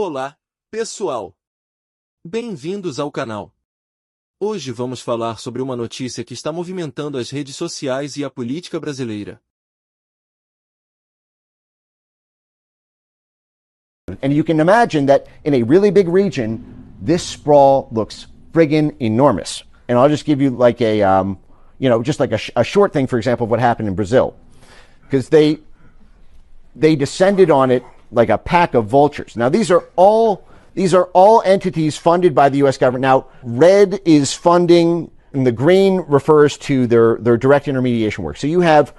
Olá, pessoal! Bem-vindos ao canal. Hoje vamos falar sobre uma notícia que está movimentando as redes sociais e a política brasileira. And you can imagine that in a really big region, this sprawl looks friggin' enormous. And I'll just give you like a, just like a short thing, for example, of what happened in Brazil. Because they descended on it like a pack of vultures. Now, these are all entities funded by the U.S. government. Now, red is funding, and the green refers to their direct intermediation work. So you have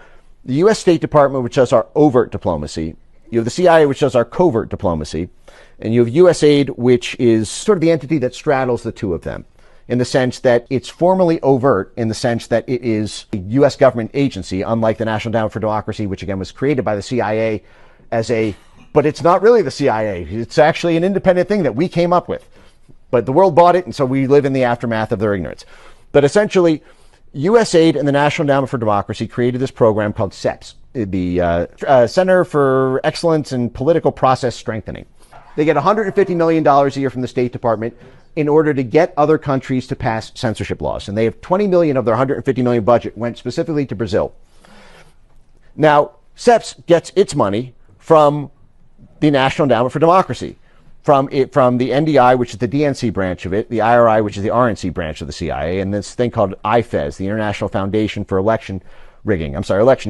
the U.S. State Department, which does our overt diplomacy. You have the CIA, which does our covert diplomacy. And you have USAID, which is sort of the entity that straddles the two of them, in the sense that it's formally overt, in the sense that it is a U.S. government agency, unlike the National Endowment for Democracy, which again was created by the CIA but it's not really the CIA. It's actually an independent thing that we came up with. But the world bought it, and so we live in the aftermath of their ignorance. But essentially, USAID and the National Endowment for Democracy created this program called CEPS, the Center for Excellence in Political Process Strengthening. They get $150 million a year from the State Department in order to get other countries to pass censorship laws. And they have 20 million of their $150 million budget went specifically to Brazil. Now, CEPS gets its money from the National Endowment for Democracy, from the NDI, which is the DNC branch of it, the IRI, which is the RNC branch of the CIA, and this thing called IFES, the International Foundation for Election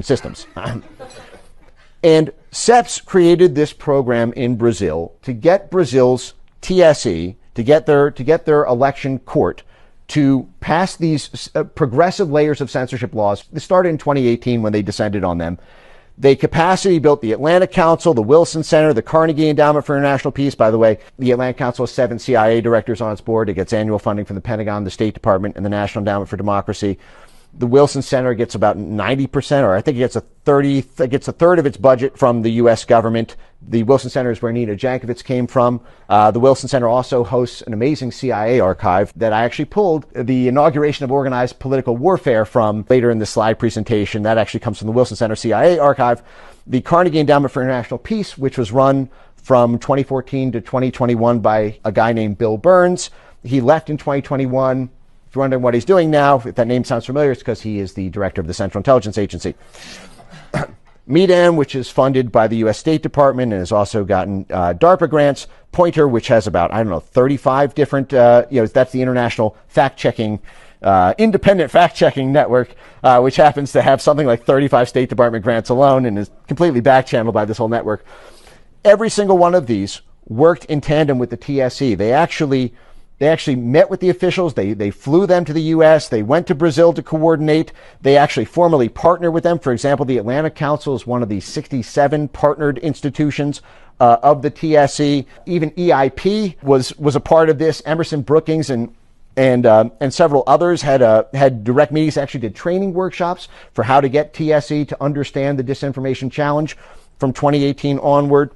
Systems. And CEPS created this program in Brazil to get Brazil's TSE, to get their election court to pass these progressive layers of censorship laws. This started in 2018 when they descended on them. They capacity built the Atlanta Council, the Wilson Center, the Carnegie Endowment for International Peace. By the way, the Atlanta Council has 7 CIA directors on its board. It gets annual funding from the Pentagon, the State Department, and the National Endowment for Democracy. The Wilson Center gets about 90%, or I think it gets a third of its budget from the U.S. government. The Wilson Center is where Nina Jankovic came from. The Wilson Center also hosts an amazing CIA archive that I actually pulled the inauguration of organized political warfare from later in the slide presentation. That actually comes from the Wilson Center CIA archive. The Carnegie Endowment for International Peace, which was run from 2014 to 2021 by a guy named Bill Burns. He left in 2021. If you're wondering what he's doing now, if that name sounds familiar, it's because he is the director of the Central Intelligence Agency. MEDAN, which is funded by the U.S. State Department and has also gotten DARPA grants. Pointer, which has about, 35 different, that's the international fact-checking, independent fact-checking network, which happens to have something like 35 State Department grants alone and is completely back-channeled by this whole network. Every single one of these worked in tandem with the TSE. They actually met with the officials. They flew them to the U.S. They went to Brazil to coordinate. They actually formally partnered with them. For example, the Atlanta Council is one of the 67 partnered institutions of the TSE. Even EIP was a part of this. Emerson Brookings and several others had direct meetings. Actually, did training workshops for how to get TSE to understand the disinformation challenge from 2018 onward.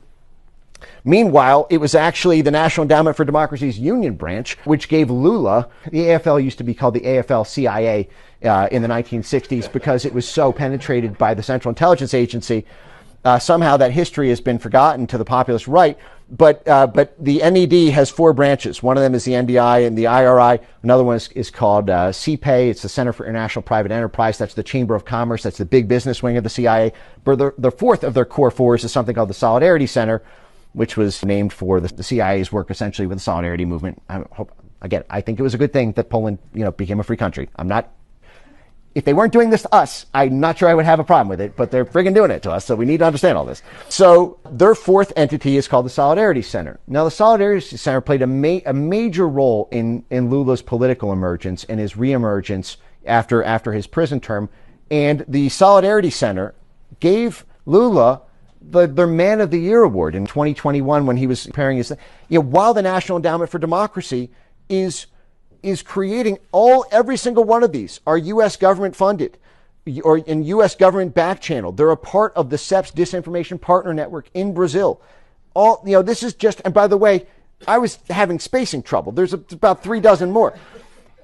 Meanwhile, it was actually the National Endowment for Democracy's union branch, which gave Lula, the AFL used to be called the AFL-CIA in the 1960s because it was so penetrated by the Central Intelligence Agency. Somehow that history has been forgotten to the populist right, but the NED has 4 branches. One of them is the NDI and the IRI. Another one is called CPAY. It's the Center for International Private Enterprise. That's the Chamber of Commerce. That's the big business wing of the CIA. But the fourth of their core 4s is something called the Solidarity Center, which was named for the CIA's work essentially with the Solidarity movement. I think it was a good thing that Poland, became a free country. If they weren't doing this to us, I'm not sure I would have a problem with it, but they're friggin' doing it to us, so we need to understand all this. So their 4th entity is called the Solidarity Center. Now, the Solidarity Center played a major role in Lula's political emergence and his reemergence after his prison term. And the Solidarity Center gave Lula their Man of the Year award in 2021 when he was preparing his, while the National Endowment for Democracy is creating every single one of these are U.S. government funded or in U.S. government back channel. They're a part of the CEPS Disinformation Partner Network in Brazil. This is just, and by the way, I was having spacing trouble. There's about 3 dozen more.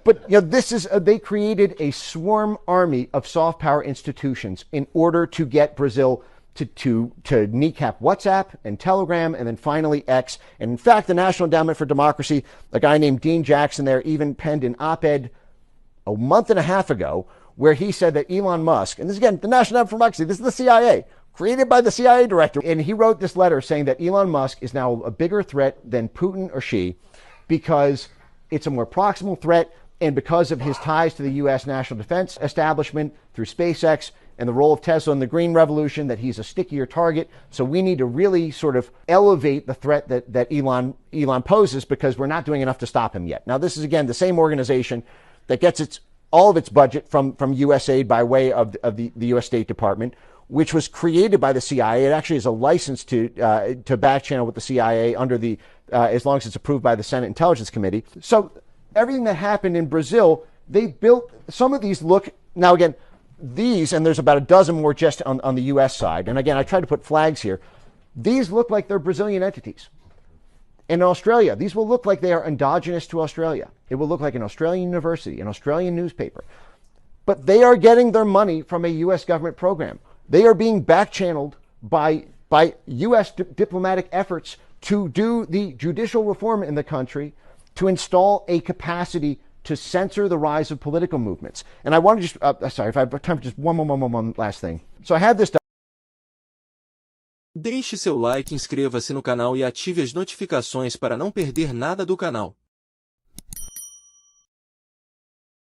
But they created a swarm army of soft power institutions in order to get Brazil to kneecap WhatsApp and Telegram, and then finally X. And in fact, the National Endowment for Democracy, a guy named Dean Jackson there, even penned an op-ed a month and a half ago where he said that Elon Musk, and this again, the National Endowment for Democracy, this is the CIA, created by the CIA director, and he wrote this letter saying that Elon Musk is now a bigger threat than Putin or Xi because it's a more proximal threat, and because of his ties to the U.S. national defense establishment through SpaceX and the role of Tesla in the green revolution, that he's a stickier target. So we need to really sort of elevate the threat that Elon poses, because we're not doing enough to stop him yet. Now, this is, again, the same organization that gets all of its budget from USAID by way of the U.S. State Department, which was created by the CIA. It actually is a license to back channel with the CIA under the as long as it's approved by the Senate Intelligence Committee. So everything that happened in Brazil, they built some of these look, now again, these, and there's about a dozen more just on the U.S. side. And again, I tried to put flags here. These look like they're Brazilian entities. In Australia, these will look like they are endogenous to Australia. It will look like an Australian university, an Australian newspaper. But they are getting their money from a U.S. government program. They are being back-channeled by U.S. diplomatic efforts to do the judicial reform in the country, to install a capacity to censor the rise of political movements. And I want to just, sorry, if I have time for just one last thing. So I have this. Deixe seu like, inscreva-se no canal e ative as notificações para não perder nada do canal.